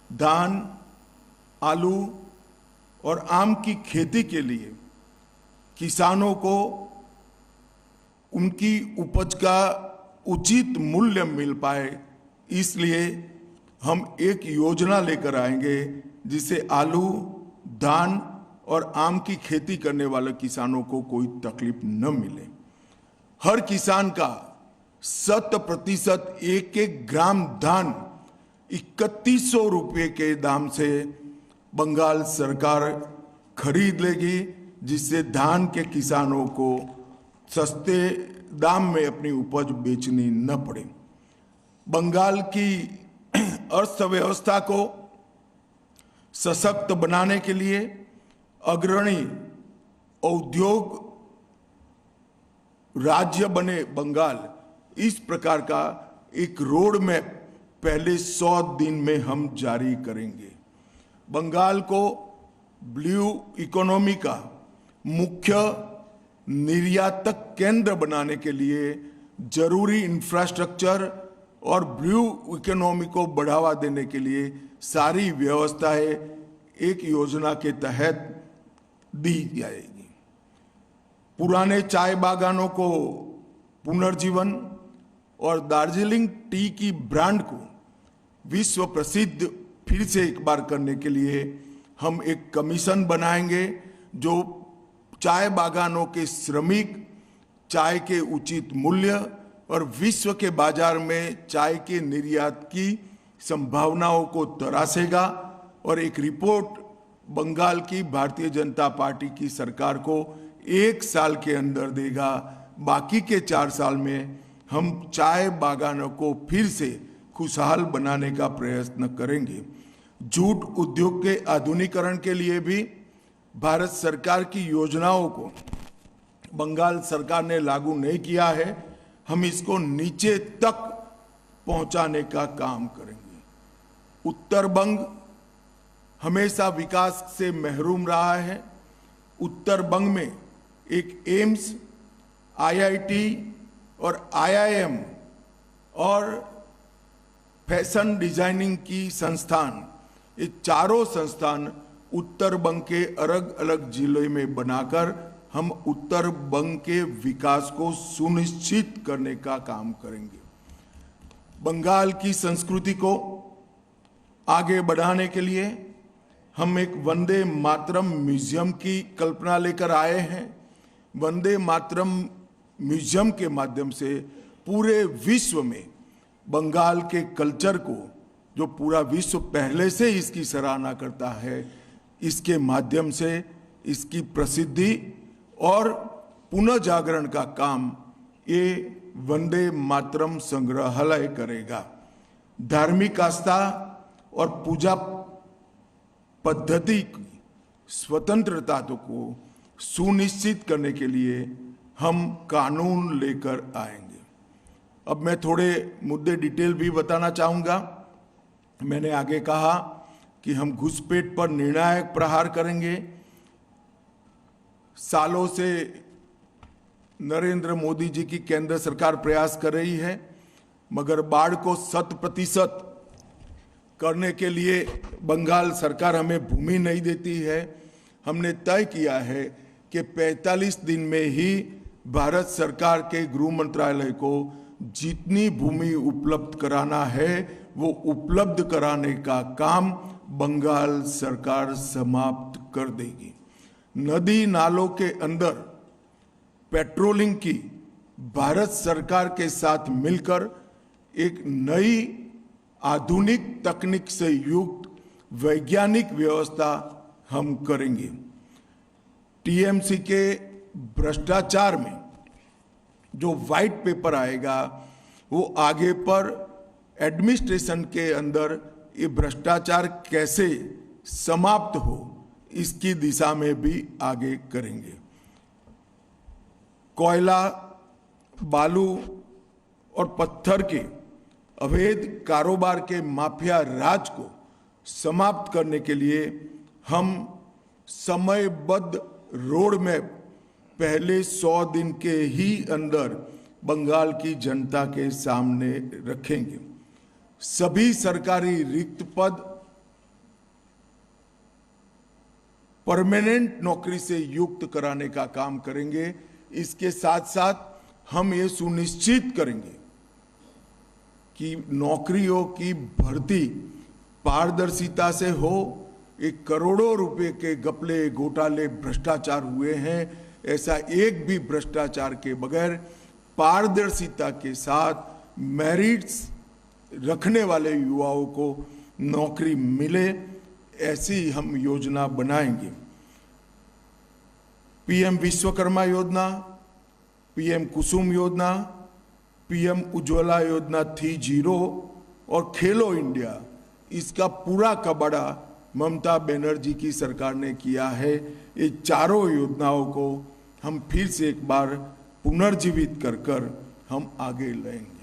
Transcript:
धान, आलू और आम की खेती के लिए किसानों को उनकी उपज का उचित मूल्य मिल पाए, इसलिए हम एक योजना लेकर आएंगे जिससे आलू, धान और आम की खेती करने वाले किसानों को कोई तकलीफ न मिले। हर किसान का 100% एक एक ग्राम धान 3100 रुपये के दाम से बंगाल सरकार खरीद लेगी, जिससे धान के किसानों को सस्ते दाम में अपनी उपज बेचनी न पड़े। बंगाल की अर्थव्यवस्था को सशक्त बनाने के लिए अग्रणी औद्योग राज्य बने बंगाल, इस प्रकार का एक रोड मैप पहले 100 दिन में हम जारी करेंगे। बंगाल को ब्लू इकोनॉमी का मुख्य निर्यातक केंद्र बनाने के लिए जरूरी इंफ्रास्ट्रक्चर और ब्लू इकोनॉमी को बढ़ावा देने के लिए सारी व्यवस्थाएं एक योजना के तहत दी जाएगी। पुराने चाय बागानों को पुनर्जीवन और दार्जिलिंग टी की ब्रांड को विश्व प्रसिद्ध फिर से एक बार करने के लिए हम एक कमीशन बनाएंगे जो चाय बागानों के श्रमिक, चाय के उचित मूल्य और विश्व के बाजार में चाय के निर्यात की संभावनाओं को तरासेगा और एक रिपोर्ट बंगाल की भारतीय जनता पार्टी की सरकार को 1 साल के अंदर देगा। बाकी के 4 साल में हम चाय बागानों को फिर से खुशहाल बनाने का प्रयत्न करेंगे। जूट उद्योग के आधुनिकीकरण के लिए भी भारत सरकार की योजनाओं को बंगाल सरकार ने लागू नहीं किया है, हम इसको नीचे तक पहुंचाने का काम करेंगे। उत्तर बंग हमेशा विकास से महरूम रहा है। उत्तर बंग में एक एम्स, आईआईटी और आईआईएम और फैशन डिजाइनिंग की संस्थान, ये चारों संस्थान उत्तर बंग के अलग अलग जिलों में बनाकर हम उत्तर बंग के विकास को सुनिश्चित करने का काम करेंगे। बंगाल की संस्कृति को आगे बढ़ाने के लिए हम एक वंदे मातरम म्यूजियम की कल्पना लेकर आए हैं। वंदे मातरम म्यूजियम के माध्यम से पूरे विश्व में बंगाल के कल्चर को, जो पूरा विश्व पहले से इसकी सराहना करता है, इसके माध्यम से इसकी प्रसिद्धि और पुनः जागरण का काम ये वंदे मातरम संग्रहालय करेगा। धार्मिक आस्था और पूजा पद्धति की स्वतंत्रता को सुनिश्चित करने के लिए हम कानून लेकर आएंगे। अब मैं थोड़े मुद्दे डिटेल भी बताना चाहूँगा। मैंने आगे कहा कि हम घुसपैठ पर निर्णायक प्रहार करेंगे। सालों से नरेंद्र मोदी जी की केंद्र सरकार प्रयास कर रही है, मगर बाढ़ को 100% करने के लिए बंगाल सरकार हमें भूमि नहीं देती है। हमने तय किया है कि 45 दिन में ही भारत सरकार के गृह मंत्रालय को जितनी भूमि उपलब्ध कराना है वो उपलब्ध कराने का काम बंगाल सरकार समाप्त कर देगी। नदी नालों के अंदर पेट्रोलिंग की भारत सरकार के साथ मिलकर एक नई आधुनिक तकनीक से युक्त वैज्ञानिक व्यवस्था हम करेंगे। टीएमसी के भ्रष्टाचार में जो व्हाइट पेपर आएगा वो आगे पर एडमिनिस्ट्रेशन के अंदर ये भ्रष्टाचार कैसे समाप्त हो इसकी दिशा में भी आगे करेंगे। कोयला, बालू और पत्थर के अवैध कारोबार के माफिया राज को समाप्त करने के लिए हम समयबद्ध रोड मैप पहले 100 दिन के ही अंदर बंगाल की जनता के सामने रखेंगे। सभी सरकारी रिक्त पद परमानेंट नौकरी से युक्त कराने का काम करेंगे। इसके साथ साथ हम ये सुनिश्चित करेंगे कि नौकरियों की भर्ती पारदर्शिता से हो। एक करोड़ों रुपए के घपले, घोटाले, भ्रष्टाचार हुए हैं, ऐसा एक भी भ्रष्टाचार के बगैर पारदर्शिता के साथ मेरिट्स रखने वाले युवाओं को नौकरी मिले, ऐसी हम योजना बनाएंगे। पीएम विश्वकर्मा योजना, पीएम कुसुम योजना, पीएम उज्ज्वला योजना 3.0 और खेलो इंडिया, इसका पूरा कबाड़ा ममता बनर्जी की सरकार ने किया है। ये चारों योजनाओं को हम फिर से एक बार पुनर्जीवित कर हम आगे लाएंगे।